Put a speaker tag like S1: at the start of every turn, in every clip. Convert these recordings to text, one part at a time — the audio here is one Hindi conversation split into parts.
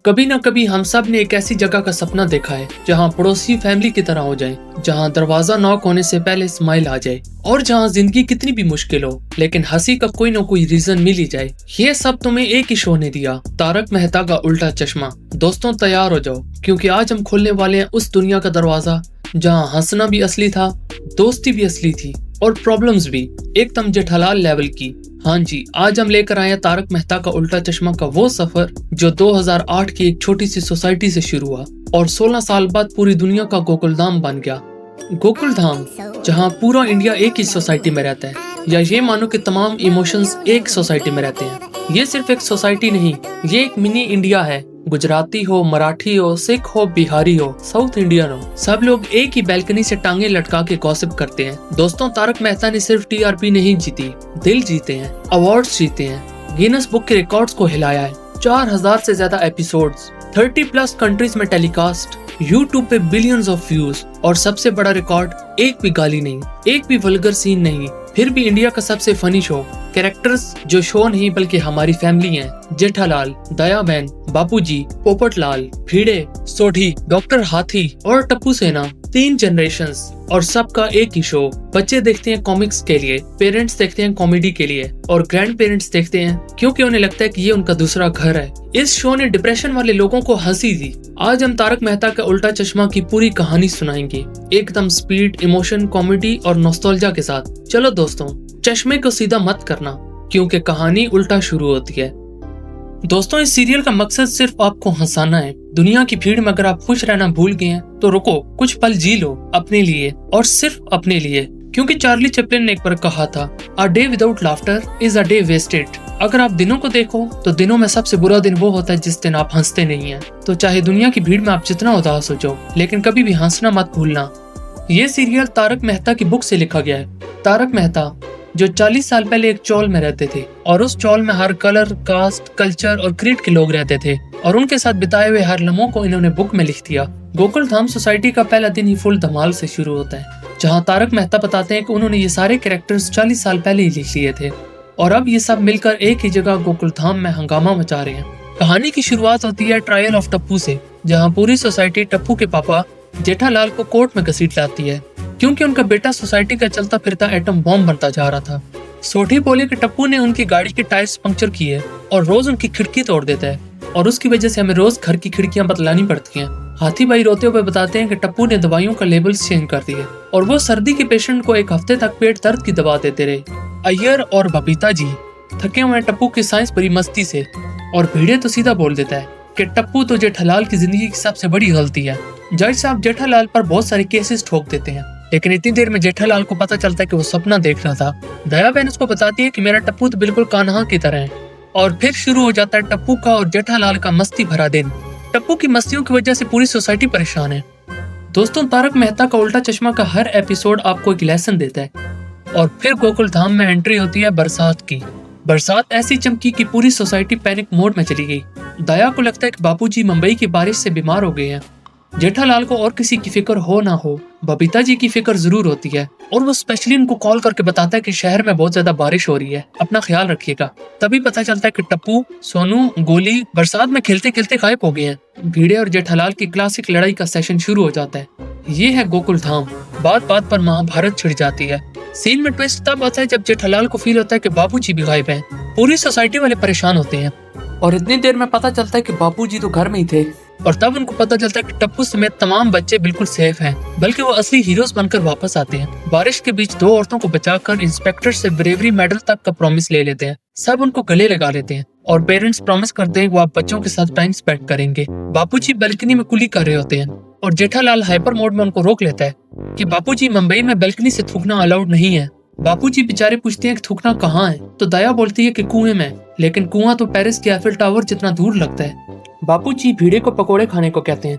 S1: कभी ना कभी हम सब ने एक ऐसी जगह का सपना देखा है जहाँ पड़ोसी फैमिली की तरह हो जाए, जहाँ दरवाजा नॉक होने से पहले स्माइल आ जाए और जहाँ जिंदगी कितनी भी मुश्किल हो लेकिन हंसी का कोई ना कोई रीजन मिल ही जाए। ये सब तुम्हें एक ही शो ने दिया, तारक मेहता का उल्टा चश्मा। दोस्तों तैयार हो जाओ, क्योंकि आज हम खोलने वाले हैं उस दुनिया का दरवाजा जहाँ हंसना भी असली था, दोस्ती भी असली थी और प्रॉब्लम्स भी एकदम जेठालाल लेवल की। हाँ जी, आज हम लेकर आए हैं तारक मेहता का उल्टा चश्मा का वो सफर जो 2008 की एक छोटी सी सोसाइटी से शुरू हुआ और 16 साल बाद पूरी दुनिया का गोकुलधाम बन गया। गोकुलधाम, जहाँ पूरा इंडिया एक ही सोसाइटी में रहता है, या ये मानो कि तमाम इमोशंस एक सोसाइटी में रहते हैं। ये सिर्फ एक सोसाइटी नहीं, ये एक मिनी इंडिया है। गुजराती हो, मराठी हो, सिख हो, बिहारी हो, साउथ इंडियन हो, सब लोग एक ही बैल्कनी से टांगे लटका के गॉसिप करते हैं। दोस्तों, तारक मेहता ने सिर्फ टीआरपी नहीं जीती, दिल जीते हैं, अवार्ड्स जीते हैं, गिनेस बुक के रिकॉर्ड्स को हिलाया है। 4000 से ज्यादा एपिसोड्स, 30+ कंट्रीज में टेलीकास्ट, YouTube पे बिलियंस ऑफ व्यूज और सबसे बड़ा रिकॉर्ड, एक भी गाली नहीं, एक भी वल्गर सीन नहीं। फिर भी इंडिया का सबसे फनी शो। कैरेक्टर्स जो शो नहीं बल्कि हमारी फैमिली हैं। जेठालाल, दयाबेन, बापूजी, पोपटलाल, भिड़े, सोढ़ी, डॉक्टर हाथी और टप्पू सेना, 3 जनरेशंस और सबका एक ही शो। बच्चे देखते हैं कॉमिक्स के लिए, पेरेंट्स देखते हैं कॉमेडी के लिए और ग्रैंड पेरेंट्स देखते हैं क्योंकि उन्हें लगता है कि ये उनका दूसरा घर है। इस शो ने डिप्रेशन वाले लोगों को हंसी दी। आज हम तारक मेहता का उल्टा चश्मा की पूरी कहानी सुनाएंगे, एकदम स्पीड, इमोशन, कॉमेडी और नॉस्टैल्जिया के साथ। चलो दोस्तों, चश्मे को सीधा मत करना क्योंकि कहानी उल्टा शुरू होती है। दोस्तों, इस सीरियल का मकसद सिर्फ आपको हंसाना है। दुनिया की भीड़ में अगर आप खुश रहना भूल गए हैं तो रुको, कुछ पल जी लो अपने लिए और सिर्फ अपने लिए, क्योंकि चार्ली चैपलिन ने एक बार कहा था, a day without laughter is a day wasted. अगर आप दिनों को देखो तो दिनों में सबसे बुरा दिन वो होता है जिस दिन आप हंसते नहीं हैं। तो चाहे दुनिया की भीड़ में आप जितना उदास हो जाओ, लेकिन कभी भी हंसना मत भूलना। ये सीरियल तारक मेहता की बुक से लिखा गया है। तारक मेहता जो 40 साल पहले एक चौल में रहते थे और उस चौल में हर कलर, कास्ट, कल्चर और क्रीड के लोग रहते थे और उनके साथ बिताए हुए हर लम्हों को इन्होंने बुक में लिख दिया। गोकुलधाम सोसाइटी का पहला दिन ही फुल धमाल से शुरू होता है, जहां तारक मेहता बताते हैं कि उन्होंने ये सारे कैरेक्टर्स 40 साल पहले ही लिख लिए थे और अब ये सब मिलकर एक ही जगह गोकुलधाम में हंगामा मचा रहे हैं। कहानी की शुरुआत होती है ट्रायल ऑफ टप्पू से, जहाँ पूरी सोसाइटी टप्पू के पापा जेठालाल को कोर्ट में घसीट लाती है क्योंकि उनका बेटा सोसाइटी का चलता फिरता एटम बॉम्ब बनता जा रहा था। सोढ़ी बोले कि टप्पू ने उनकी गाड़ी के टायर्स पंक्चर किए और रोज उनकी खिड़की तोड़ देता है और उसकी वजह से हमें रोज घर की खिड़कियां बदलानी पड़ती हैं। हाथी भाई रोते हुए बताते हैं कि टप्पू ने दवाइयों का लेबल्स चेंज कर दिए और वो सर्दी के पेशेंट को एक हफ्ते तक पेट दर्द की दवा देते रहे। अय्यर और बबीता जी थके हुए टप्पू की साइंस भरी मस्ती से, और भिड़े तो सीधा बोल देता है कि टप्पू तो जेठालाल की जिंदगी की सबसे बड़ी गलती है। जज साहब जेठालाल पर बहुत सारे केसेस ठोक देते हैं, लेकिन इतनी देर में जेठालाल को पता चलता है कि वो सपना देख रहा था। दयाबेन उसको बताती है कि मेरा टप्पू तो बिल्कुल कान्हा की तरह है और फिर शुरू हो जाता है टप्पू का और जेठालाल का मस्ती भरा दिन। टप्पू की मस्तियों की वजह से पूरी सोसाइटी परेशान है। दोस्तों, तारक मेहता का उल्टा चश्मा का हर एपिसोड आपको एक लेसन देता है। और फिर गोकुलधाम में एंट्री होती है बरसात की। बरसात ऐसी चमकी कि पूरी सोसाइटी पैनिक मोड में चली गई। दया को लगता है कि बापूजी मुंबई की बारिश से बीमार हो गए हैं। जेठालाल को और किसी की फिक्र हो ना हो, बबीता जी की फिक्र जरूर होती है और वो स्पेशली उनको कॉल करके बताता है कि शहर में बहुत ज्यादा बारिश हो रही है, अपना ख्याल रखिएगा। तभी पता चलता है कि टप्पू, सोनू, गोली बरसात में खेलते खेलते गायब हो गए हैं। भिड़े और जेठालाल की क्लासिक लड़ाई का सेशन शुरू हो जाता है। ये है गोकुलधाम। बात बात पर महाभारत छिड़ जाती है। सीन में ट्विस्ट तब आता है जब जेठालाल को फील होता है कि बापूजी भी गायब हैं। पूरी सोसाइटी वाले परेशान होते हैं और इतनी देर में पता चलता है कि बापूजी तो घर में ही थे और तब उनको पता चलता है कि टप्पू समेत तमाम बच्चे बिल्कुल सेफ हैं, बल्कि वो असली हीरोज बनकर वापस आते हैं। बारिश के बीच 2 औरतों को बचाकर इंस्पेक्टर से ब्रेवरी मेडल तक का प्रॉमिस ले लेते हैं। सब उनको गले लगा लेते हैं और पेरेंट्स प्रॉमिस करते हैं कि वो आप बच्चों के साथ टाइम स्पेंड करेंगे। बापूजी बालकनी में कुली कर रहे होते हैं और जेठालाल हाइपर मोड में उनको रोक लेता है कि बापूजी, मुंबई में बालकनी से थूकना अलाउड नहीं है। बापूजी बेचारे पूछते हैं कि थूकना कहाँ है, तो दया बोलती है कि कुएं में, लेकिन कुआं तो पेरिस के एफिल टावर जितना दूर लगता है। बापूजी भिड़े को पकोड़े खाने को कहते हैं।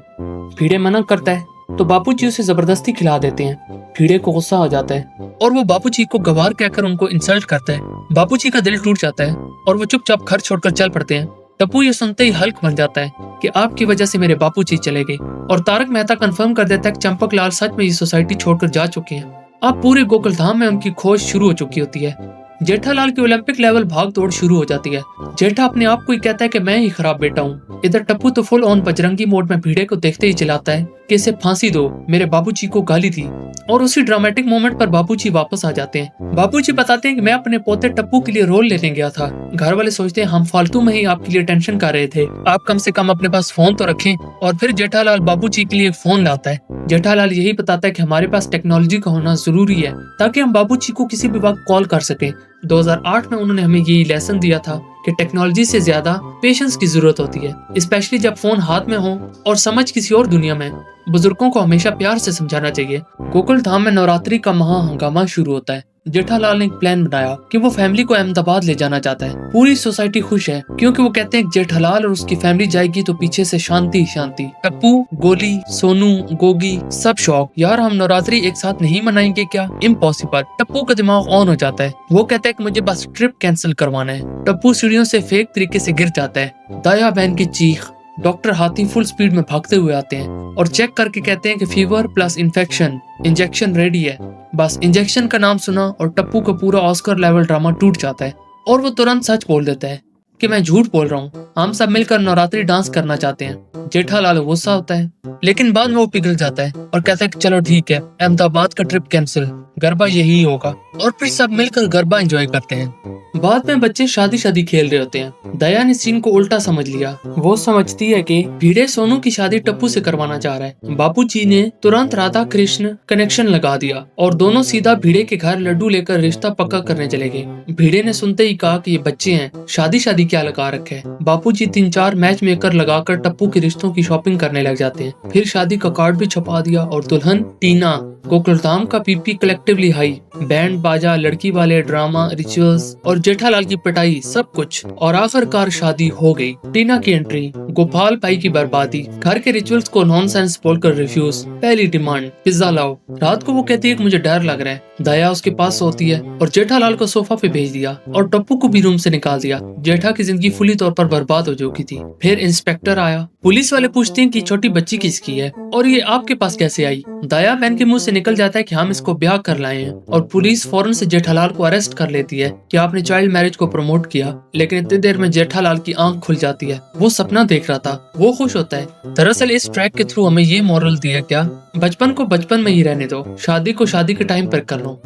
S1: भिड़े मना करता है तो बापूजी उसे जबरदस्ती खिला देते हैं। भिड़े को गुस्सा आ जाता है और वो बापूजी को गवार कहकर उनको इंसल्ट करता है। बापूजी का दिल टूट जाता है और वो चुपचाप घर छोड़कर चल पड़ते हैं। टप्पू ये सुनते ही हल्क बन जाता है कि आपकी वजह से मेरे बापूजी चले गए और तारक मेहता कंफर्म कर देता है कि चंपकलाल सच में ये सोसाइटी छोड़कर जा चुके हैं। अब पूरे गोकुलधाम में उनकी खोज शुरू हो चुकी होती है। जेठालाल की ओलंपिक लेवल भाग दौड़ शुरू हो जाती है। जेठा अपने आप को ही कहता है कि मैं ही खराब बेटा हूँ। इधर टप्पू तो फुल ऑन बजरंगी मोड में भिड़े को देखते ही चिल्लाता है कि इसे फांसी दो, मेरे बाबूजी को गाली दी। और उसी ड्रामेटिक मोमेंट पर बाबूजी वापस आ जाते हैं। बाबूजी बताते हैं कि मैं अपने पोते टप्पू के लिए रोल लेने गया था। घर वाले सोचते हैं हम फालतू में ही आपके लिए टेंशन कर रहे थे, आप कम से कम अपने पास फोन तो रखें। और फिर जेठालाल बाबूजी के लिए फोन लाता है। जेठालाल यही बताता है कि हमारे पास टेक्नोलॉजी का होना जरूरी है ताकि हम बाबूजी को किसी भी वक्त कॉल कर सकें। 2008 में उन्होंने हमें यही लेसन दिया था कि टेक्नोलॉजी से ज्यादा पेशेंस की जरूरत होती है, स्पेशली जब फोन हाथ में हो और समझ किसी और दुनिया में। बुजुर्गों को हमेशा प्यार से समझाना चाहिए। गोकुल धाम में नवरात्रि का महा हंगामा शुरू होता है। जेठालाल ने एक प्लान बनाया कि वो फैमिली को अहमदाबाद ले जाना चाहता है। पूरी सोसाइटी खुश है क्योंकि वो कहते हैं कि जेठालाल और उसकी फैमिली जाएगी तो पीछे से शांति ही शांति। टप्पू, गोली, सोनू, गोगी सब शौक, यार हम नवरात्रि एक साथ नहीं मनाएंगे क्या? इम्पॉसिबल। टप्पू का दिमाग ऑन हो जाता है। वो कहता है कि मुझे बस ट्रिप कैंसिल करवाना है। टप्पू सीढ़ियों से फेक तरीके से गिर जाता है। दया बहन की चीख। डॉक्टर हाथी फुल स्पीड में भागते हुए आते हैं और चेक करके कहते हैं कि fever plus infection, injection ready है। बस इंजेक्शन का नाम सुना और टप्पू का पूरा ऑस्कर लेवल ड्रामा टूट जाता है और वो तुरंत सच बोल देता है कि मैं झूठ बोल रहा हूँ, हम सब मिलकर नवरात्रि डांस करना चाहते हैं। जेठालाल गुस्सा होता है लेकिन बाद में वो पिघल जाता है और कहता है कि चलो ठीक है, अहमदाबाद का ट्रिप कैंसिल, गरबा यही होगा। और फिर सब मिलकर गरबा एंजॉय करते हैं। बाद में बच्चे शादी खेल रहे होते हैं। दया ने सीन को उल्टा समझ लिया। वो समझती है कि भिड़े सोनू की शादी टप्पू से करवाना चाह रहा है। बाबूजी ने तुरंत राधा कृष्ण कनेक्शन लगा दिया और दोनों सीधा भिड़े के घर लड्डू लेकर रिश्ता पक्का करने चले गए। भिड़े ने सुनते ही कहा कि ये बच्चे हैं, शादी क्या लगा रखे है। बाबूजी 3-4 मैच मेकर लगाकर टप्पू के रिश्तों की शॉपिंग करने लग जाते हैं। फिर शादी का कार्ड भी छपा दिया और दुल्हन टीना। गोकुलधाम का पीपी कलेक्टिवली हाई, बैंड बाजा, लड़की वाले ड्रामा, रिचुअल्स और जेठालाल की पिटाई, सब कुछ। और आखिरकार शादी हो गई। टीना की एंट्री, गोपाल भाई की बर्बादी, घर के रिचुअल्स को नॉनसेंस बोलकर रिफ्यूज, पहली डिमांड पिज्जा लाओ। रात को वो कहती है कि मुझे डर लग रहा है। दया उसके पास सोती है और जेठालाल को सोफा पे भेज दिया और टप्पू को भी रूम से निकाल दिया। जेठा की जिंदगी फुली तौर पर बर्बाद हो चुकी थी। फिर इंस्पेक्टर आया। पुलिस वाले पूछते हैं कि छोटी बच्ची किसकी है और ये आपके पास कैसे आई। दया बहन के मुंह से निकल जाता है कि हम इसको ब्याह कर लाए हैं और पुलिस फौरन से जेठालाल को अरेस्ट कर लेती है कि आपने चाइल्ड मैरिज को प्रमोट किया। लेकिन इतनी देर में जेठालाल की आंख खुल जाती है। वो सपना देख रहा था, वो खुश होता है। दरअसल इस ट्रैक के थ्रू हमें ये मॉरल दिया क्या, बचपन को बचपन में ही रहने दो, शादी को शादी के टाइम पर कर लो।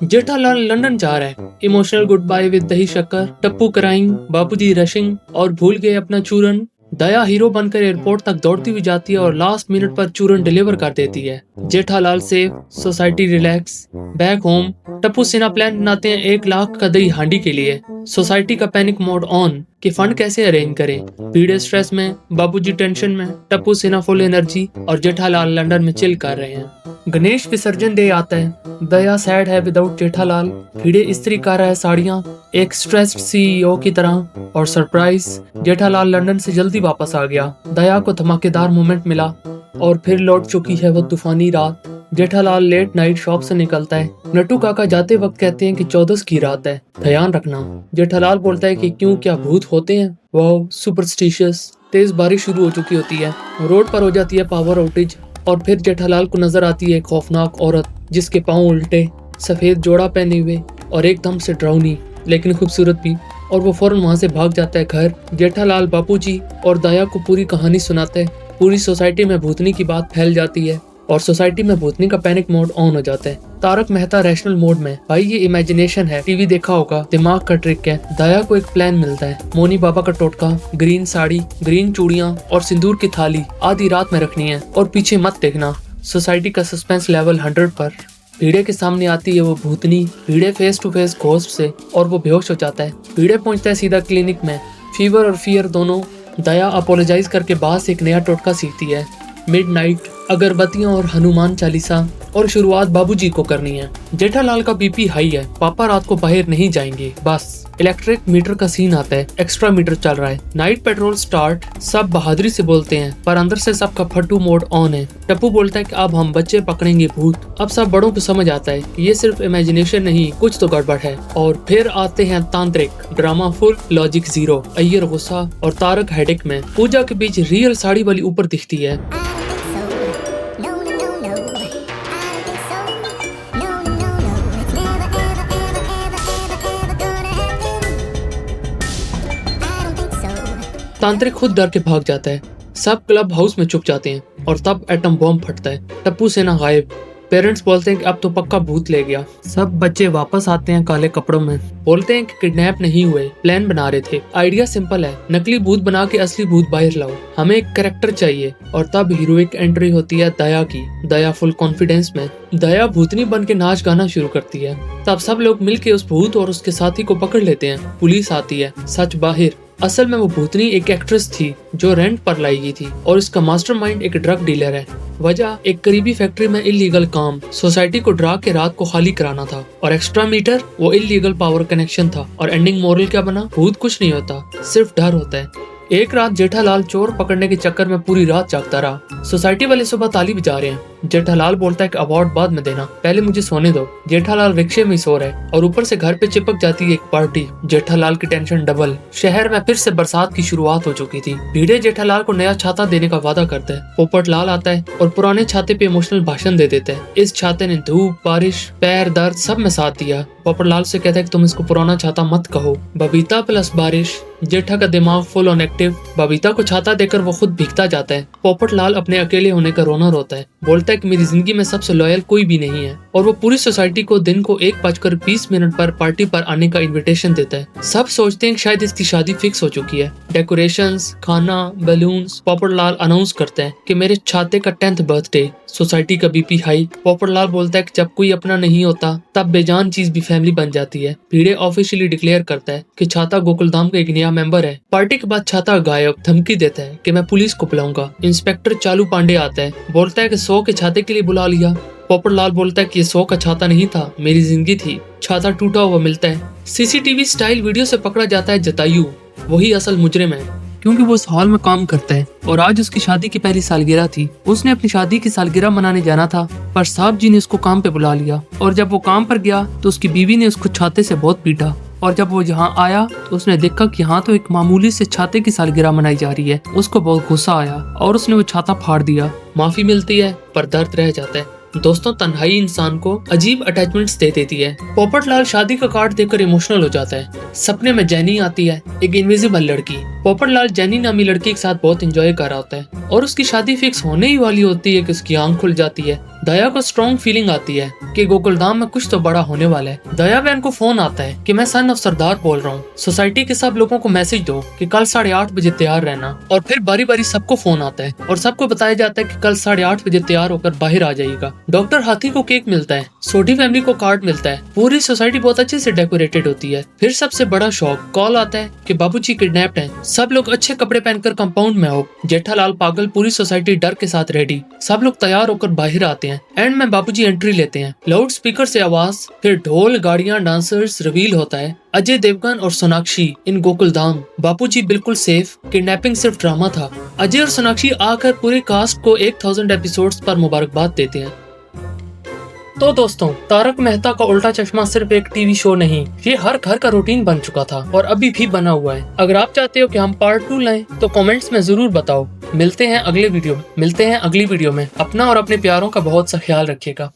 S1: जेठालाल लंदन जा रहा है। इमोशनल गुड बाय विद दही शक्कर, टप्पू क्राइंग, बाबूजी रशिंग और भूल गए अपना चूरन। दया हीरो बनकर एयरपोर्ट तक दौड़ती हुई जाती है और लास्ट मिनट पर चूरन डिलीवर कर देती है। Jethalal safe, society relax. Back home Tappu Sinha plan बनाते हैं 1 लाख का दही हांडी के लिए। सोसाइटी का पैनिक मोड ऑन कि फंड कैसे अरेंज करें। पीड़े स्ट्रेस में, बाबूजी टेंशन में, टप्पू सिन्हा फुल एनर्जी और जेठालाल लंदन में चिल कर रहे हैं। गणेश विसर्जन डे आता है। दया सैड है विदाउट जेठालाल। भिड़े इस्त्री कर रहा है साड़ियाँ एक स्ट्रेस्ड सीईओ की तरह। और सरप्राइज, जेठालाल लंदन से जल्दी वापस आ गया। दया को धमाकेदार मोमेंट मिला और फिर लौट चुकी है वो तूफानी रात। जेठालाल लेट नाइट शॉप से निकलता है। नट्टू काका जाते वक्त कहते हैं कि 14 की रात है, ध्यान रखना। जेठालाल बोलता है कि क्यों, क्या भूत होते हैं? वो सुपरस्टिशियस। तेज बारिश शुरू हो चुकी होती है। रोड पर हो जाती है पावर आउटेज और फिर जेठालाल को नजर आती है एक खौफनाक औरत जिसके पांव उल्टे, सफेद जोड़ा पहने हुए और एकदम से डरावनी लेकिन खूबसूरत भी। और वो फौरन वहां से भाग जाता है घर। जेठालाल बापूजी और दया को पूरी कहानी सुनाता है। पूरी सोसाइटी में भूतनी की बात फैल जाती है और सोसाइटी में भूतनी का पैनिक मोड ऑन हो जाता है। तारक मेहता रैशनल मोड में, भाई ये इमेजिनेशन है, टीवी देखा होगा, दिमाग का ट्रिक है। दया को एक प्लान मिलता है। मोनी बाबा का टोटका, ग्रीन साड़ी, ग्रीन चूड़ियां और सिंदूर की थाली आधी रात में रखनी है और पीछे मत देखना। सोसाइटी का सस्पेंस लेवल 100 पर। भिड़े के सामने आती है वो भूतनी। भिड़े फेस टू फेस घोस्ट से और वो बेहोश हो जाता है। भिड़े पहुंचता है सीधा क्लिनिक में। फीवर और फियर दोनों। दया अपोलोजाइज करके बाहर से एक नया टोटका सीखती है। मिडनाइट, अगरबत्तियां और हनुमान चालीसा। और शुरुआत बाबूजी को करनी है। जेठालाल का बीपी हाई है। पापा रात को बाहर नहीं जाएंगे। बस इलेक्ट्रिक मीटर का सीन आता है। एक्स्ट्रा मीटर चल रहा है। Night petrol start. सब बहादुरी से बोलते हैं पर अंदर से सबका फट्टू मोड ऑन है। टप्पू बोलता है कि अब हम बच्चे पकड़ेंगे भूत। अब सब बड़ों को समझ आता है कि ये सिर्फ इमेजिनेशन नहीं, कुछ तो गड़बड़ है। और फिर आते हैं तांत्रिक। Drama full, logic zero. Iyer गुस्सा और तारक हेडेक में। पूजा के बीच रियल साड़ी वाली ऊपर दिखती है। तांत्रिक खुद डर के भाग जाता है। सब क्लब हाउस में चुप जाते हैं और तब एटम बॉम्ब फटता है। टप्पू सेना गायब। पेरेंट्स बोलते हैं कि अब तो पक्का भूत ले गया। सब बच्चे वापस आते हैं काले कपड़ों में, बोलते हैं कि किडनैप नहीं हुए, प्लान बना रहे थे। आइडिया सिंपल है, नकली भूत बना के असली भूत बाहर लाओ। हमें एक कैरेक्टर चाहिए और तब हीरोइक एंट्री होती है दया की। दया फुल कॉन्फिडेंस में दया भूतनी बन के नाच गाना शुरू करती है। तब सब लोग मिलके उस भूत और उसके साथी को पकड़ लेते हैं। पुलिस आती है। सच बाहर, असल में वो भूतनी एक एक्ट्रेस थी जो रेंट पर लाई गई थी और इसका मास्टरमाइंड एक ड्रग डीलर है। वजह एक करीबी फैक्ट्री में इलीगल काम, सोसाइटी को डरा के रात को खाली कराना था। और एक्स्ट्रा मीटर वो इलीगल पावर कनेक्शन था। और एंडिंग मोरल क्या बना? भूत कुछ नहीं होता, सिर्फ डर होता है। एक रात जेठालाल चोर पकड़ने के चक्कर में पूरी रात जागता रहा। सोसाइटी वाले सुबह ताली बजा रहे हैं। जेठालाल बोलता है कि अवार्ड बाद में देना, पहले मुझे सोने दो। जेठालाल रिक्शे में सो रहा है और ऊपर से घर पे चिपक जाती है एक पार्टी। जेठालाल की टेंशन डबल। शहर में फिर से बरसात की शुरुआत हो चुकी थी। भीड़े जेठालाल को नया छाता देने का वादा करते हैं। पोपटलाल आता है और पुराने छाते पे इमोशनल भाषण दे देते हैं। इस छाते ने धूप, बारिश, पैर दर्द सब में साथ दिया। पोपटलाल से कहता है कि तुम इसको पुराना छाता मत कहो। बबीता प्लस बारिश। जेठा का दिमाग फुल ऑन एक्टिव। बबीता को छाता देकर वो खुद भीगता जाता है। पोपटलाल अपने अकेले होने का रोना रोता है। बोलता है कि मेरी जिंदगी में सबसे लॉयल कोई भी नहीं है। और वो पूरी सोसाइटी को दिन को 1:20 पर पार्टी पर आने का इनविटेशन देता है। सब सोचते हैं कि शायद इसकी शादी फिक्स हो चुकी है। डेकोरेशंस, खाना, बैलून्स। पोपटलाल अनाउंस करते हैं कि मेरे छाते का 10th बर्थडे। सोसाइटी का बीपी हाई। पोपटलाल बोलता है कि जब कोई अपना नहीं होता तब बेजान चीज भी फैमिली बन जाती है। भीड़े ऑफिशियली डिक्लेयर करता है कि छाता गोकुलधाम का एक नया मेंबर है। पार्टी के बाद छाता गायब। धमकी देता है कि मैं पुलिस को बुलाऊंगा। इंस्पेक्टर चालू पांडे आता है, बोलता है कि 100 के छाते के लिए बुला लिया। पोपटलाल बोलता है कि ये 100 का छाता नहीं था, मेरी जिंदगी थी। छाता टूटा हुआ मिलता है। सीसीटीवी स्टाइल वीडियो से पकड़ा जाता है जतायु, वही असल मुजरिम है, क्योंकि वो उस हॉल में काम करता है। और आज उसकी शादी की पहली सालगिरह थी। उसने अपनी शादी की सालगिरह मनाने जाना था, पर साहब जी ने उसको काम पे बुला लिया। और जब वो काम पर गया तो उसकी बीवी ने उसको छाते से बहुत पीटा। और जब वो यहाँ आया तो उसने देखा कि यहाँ तो एक मामूली से छाते की सालगिरह मनाई जा रही है। उसको बहुत गुस्सा आया और उसने वो छाता फाड़ दिया। माफी मिलती है पर दर्द रह जाता है। दोस्तों, तन्हाई इंसान को अजीब अटैचमेंट्स दे देती है। पोपटलाल शादी का कार्ड देखकर इमोशनल हो जाता है। सपने में जेनी आती है, एक इनविजिबल लड़की। पोपटलाल जेनी नामी लड़की के साथ बहुत एंजॉय कर रहा होता है और उसकी शादी फिक्स होने ही वाली होती है कि उसकी आंख खुल जाती है। दया को स्ट्रॉन्ग फीलिंग आती है कि गोकुलधाम में कुछ तो बड़ा होने वाला है। दया बहन को फोन आता है कि मैं सन ऑफ सरदार बोल रहा हूँ, सोसाइटी के सब लोगों को मैसेज दो कि कल 8:30 बजे तैयार रहना। और फिर बारी बारी सबको फोन आता है और सबको बताया जाता है कि कल 8:30 बजे तैयार होकर बाहर आ जाइएगा। डॉक्टर हाथी को केक मिलता है, सोडी फैमिली को कार्ड मिलता है। पूरी सोसाइटी बहुत अच्छे से डेकोरेटेड होती है। फिर सबसे बड़ा शौक, कॉल आता है कि बाबूजी किडनैप्ड हैं। सब लोग अच्छे कपड़े पहनकर कंपाउंड में आओ। जेठालाल पागल, पूरी सोसाइटी डर के साथ रेडी। सब लोग तैयार होकर बाहर आते हैं। एंड में बाबूजी एंट्री लेते हैं। लाउड स्पीकर से आवाज, फिर ढोल, गाड़ियां, डांसर्स। रिवील होता है अजय देवगन और सोनाक्षी इन गोकुलधाम। बापूजी बिल्कुल सेफ, किडनैपिंग सिर्फ ड्रामा था। अजय और सोनाक्षी आकर पूरे कास्ट को 1000 एपिसोड्स पर मुबारकबाद देते हैं। तो दोस्तों, तारक मेहता का उल्टा चश्मा सिर्फ एक टीवी शो नहीं, ये हर घर का रूटीन बन चुका था और अभी भी बना हुआ है। अगर आप चाहते हो कि हम पार्ट 2 लाएं तो कमेंट्स में जरूर बताओ। मिलते हैं अगली वीडियो में। अपना और अपने प्यारों का बहुत सा ख्याल रखिएगा।